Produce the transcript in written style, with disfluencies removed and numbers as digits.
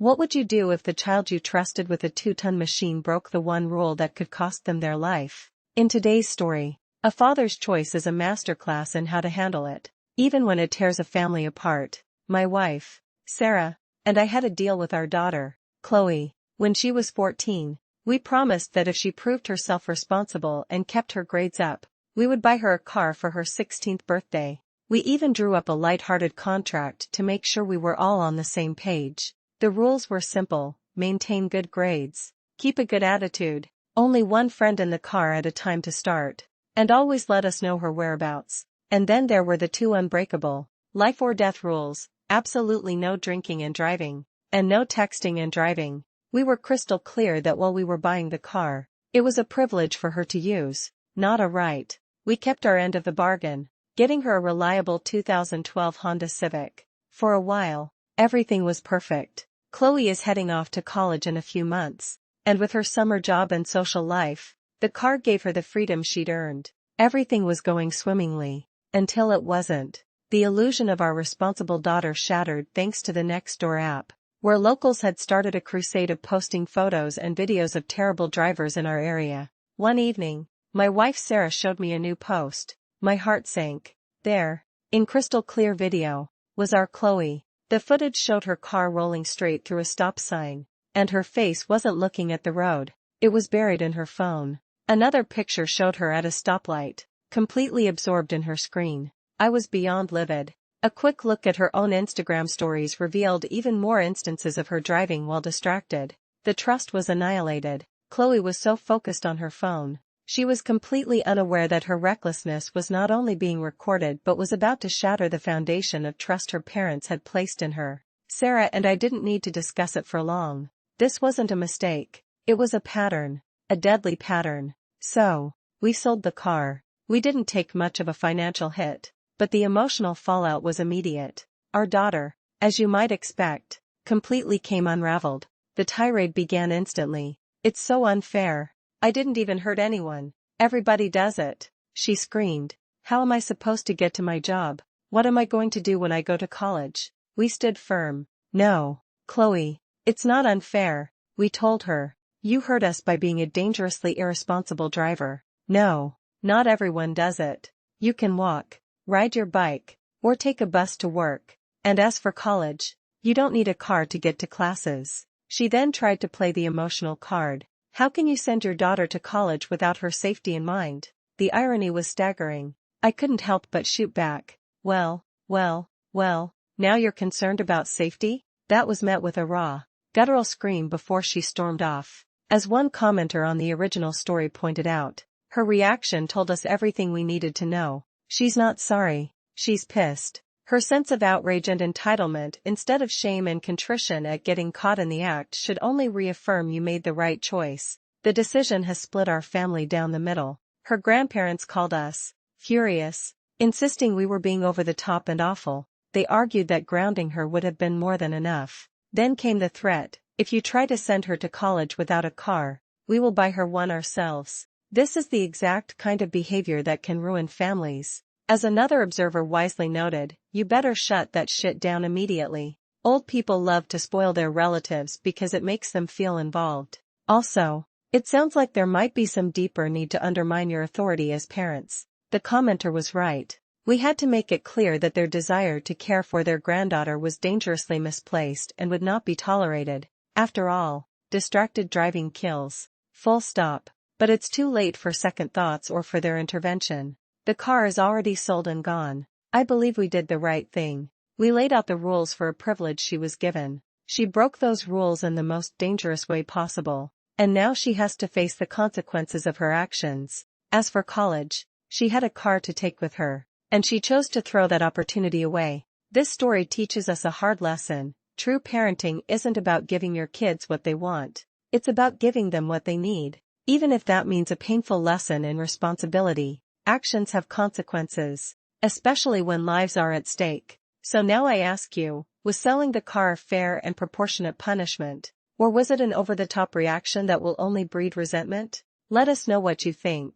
What would you do if the child you trusted with a 2-ton machine broke the one rule that could cost them their life? In today's story, a father's choice is a masterclass in how to handle it, even when it tears a family apart. My wife, Sarah, and I had a deal with our daughter, Chloe, when she was 14. We promised that if she proved herself responsible and kept her grades up, we would buy her a car for her 16th birthday. We even drew up a light-hearted contract to make sure we were all on the same page. The rules were simple: maintain good grades, keep a good attitude, only one friend in the car at a time to start, and always let us know her whereabouts. And then there were the two unbreakable, life or death rules: absolutely no drinking and driving, and no texting and driving. We were crystal clear that while we were buying the car, it was a privilege for her to use, not a right. We kept our end of the bargain, getting her a reliable 2012 Honda Civic. For a while, everything was perfect. Chloe is heading off to college in a few months, and with her summer job and social life, the car gave her the freedom she'd earned. Everything was going swimmingly, until it wasn't. The illusion of our responsible daughter shattered thanks to the Nextdoor app, where locals had started a crusade of posting photos and videos of terrible drivers in our area. One evening, my wife Sarah showed me a new post. My heart sank. There, in crystal clear video, was our Chloe. The footage showed her car rolling straight through a stop sign, and her face wasn't looking at the road, it was buried in her phone. Another picture showed her at a stoplight, completely absorbed in her screen. I was beyond livid. A quick look at her own Instagram stories revealed even more instances of her driving while distracted. The trust was annihilated. Chloe was so focused on her phone, she was completely unaware that her recklessness was not only being recorded but was about to shatter the foundation of trust her parents had placed in her. Sarah and I didn't need to discuss it for long. This wasn't a mistake. It was a pattern. A deadly pattern. So, we sold the car. We didn't take much of a financial hit, but the emotional fallout was immediate. Our daughter, as you might expect, completely came unraveled. The tirade began instantly. "It's so unfair. I didn't even hurt anyone. Everybody does it," she screamed. "How am I supposed to get to my job? What am I going to do when I go to college?" We stood firm. "No, Chloe, it's not unfair," we told her. "You hurt us by being a dangerously irresponsible driver. No, not everyone does it. You can walk, ride your bike, or take a bus to work. And as for college, you don't need a car to get to classes." She then tried to play the emotional card. How can you send your daughter to college without her safety in mind? The irony was staggering. I couldn't help but shoot back. Well, now you're concerned about safety?" That was met with a raw, guttural scream before she stormed off. As one commenter on the original story pointed out, her reaction told us everything we needed to know. She's not sorry, she's pissed. Her sense of outrage and entitlement instead of shame and contrition at getting caught in the act should only reaffirm you made the right choice. The decision has split our family down the middle. Her grandparents called us, furious, insisting we were being over the top and awful. They argued that grounding her would have been more than enough. Then came the threat: "If you try to send her to college without a car, we will buy her one ourselves." This is the exact kind of behavior that can ruin families. As another observer wisely noted, "You better shut that shit down immediately." Old people love to spoil their relatives because it makes them feel involved. Also, it sounds like there might be some deeper need to undermine your authority as parents. The commenter was right. We had to make it clear that their desire to care for their granddaughter was dangerously misplaced and would not be tolerated. After all, distracted driving kills. Full stop. But it's too late for second thoughts or for their intervention. The car is already sold and gone. I believe we did the right thing. We laid out the rules for a privilege she was given. She broke those rules in the most dangerous way possible, and now she has to face the consequences of her actions. As for college, she had a car to take with her, and she chose to throw that opportunity away. This story teaches us a hard lesson. True parenting isn't about giving your kids what they want. It's about giving them what they need. Even if that means a painful lesson in responsibility. Actions have consequences, especially when lives are at stake. So now I ask you, was selling the car a fair and proportionate punishment, or was it an over-the-top reaction that will only breed resentment? Let us know what you think.